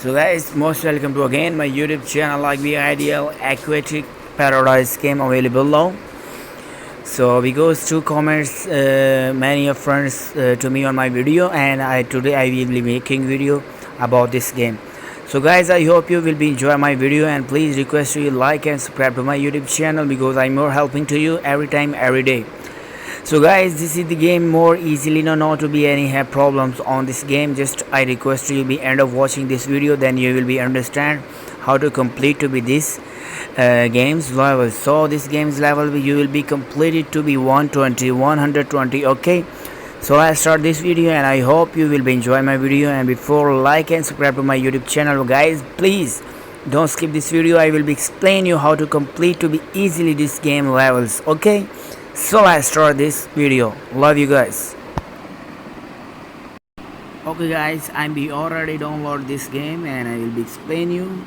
So guys, most welcome to again my YouTube channel like the ideal aquatic paradise game available now. So because two comments many of friends to me on my video, and today I will be making video about this game. So guys, I hope you will be enjoy my video, and please request you like and subscribe to my YouTube channel because I'm more helping to you every time every day. So guys, this is the game more easily, not to be any have problems on this game. Just I request you be end of watching this video, then you will be understand how to complete to be this games level. So this game's level you will be completed to be 120. Okay, so I start this video and I hope you will be enjoy my video. And before like and subscribe to my YouTube channel, guys, please don't skip this video. I will be explain you how to complete to be easily this game levels. Okay, so I start this video. Love you guys. Okay guys, I'm be already download this game and I will be explain you.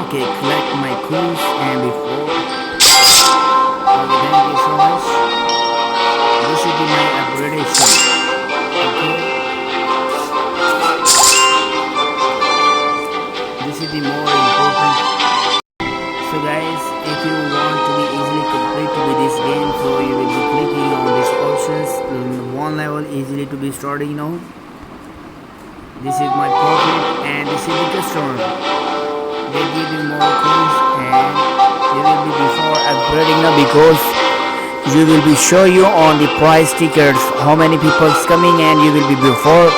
Okay, collect my coins and before. Okay, thank you so much. This should be my upgradation. Okay. This is the more important. So guys, if you want to be easily complete to be this game, so you will be clicking on these options. One level easily to be starting now. This is my profit and this is the customer. They give you more coins and you will be before upgrading now because you will be show you on the price tickets how many people is coming, and you will be before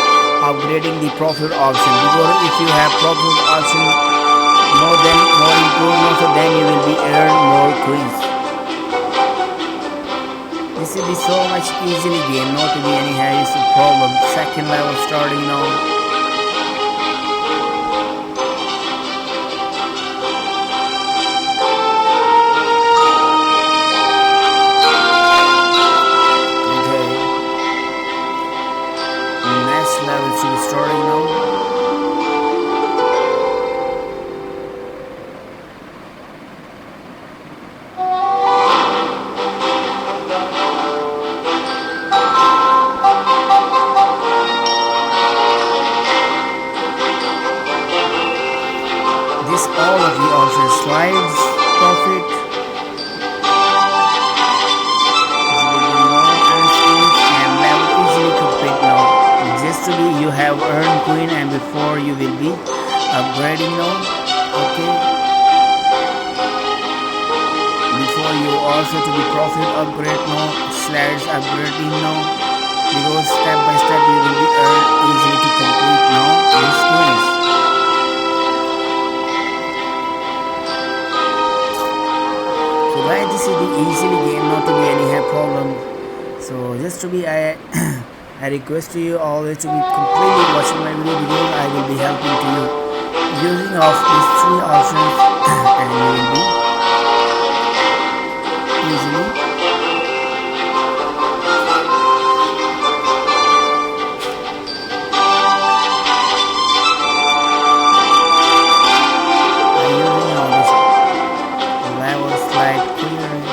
upgrading the profit option, because if you have profit option more improvement, so then you will be earn more coins. This is so much easily game, not to be any heavy problem. Second level starting now. Level should be starting now. This all of the options slides, profit, and level easily complete now. Just to be you have earned coin and before you will be upgrading now. Okay, before you also to be profit upgrade now, slides upgrading now, because step by step you will be earned easily to complete now these coins. So guys, this is the easily game, not to be any have problem. So just to be I request you always to be completely watching my video because I will be helping to you using of these three options and you will be easily using all this level slide clearing.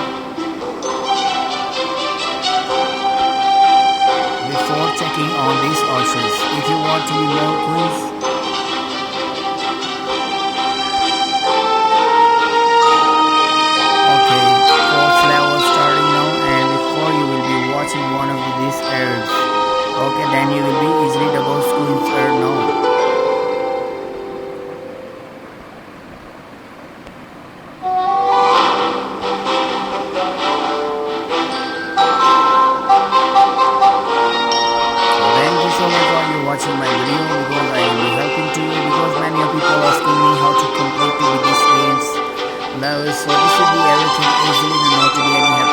Checking on these options if you want to be more coins. Okay, fourth level starting now, and before you will be watching one of these ads. Okay, then you will be easily double coins earned now. Watching my video because I will be helping to you, because many of people asking me how to complete with these games levels. So this will be everything easily, not to be any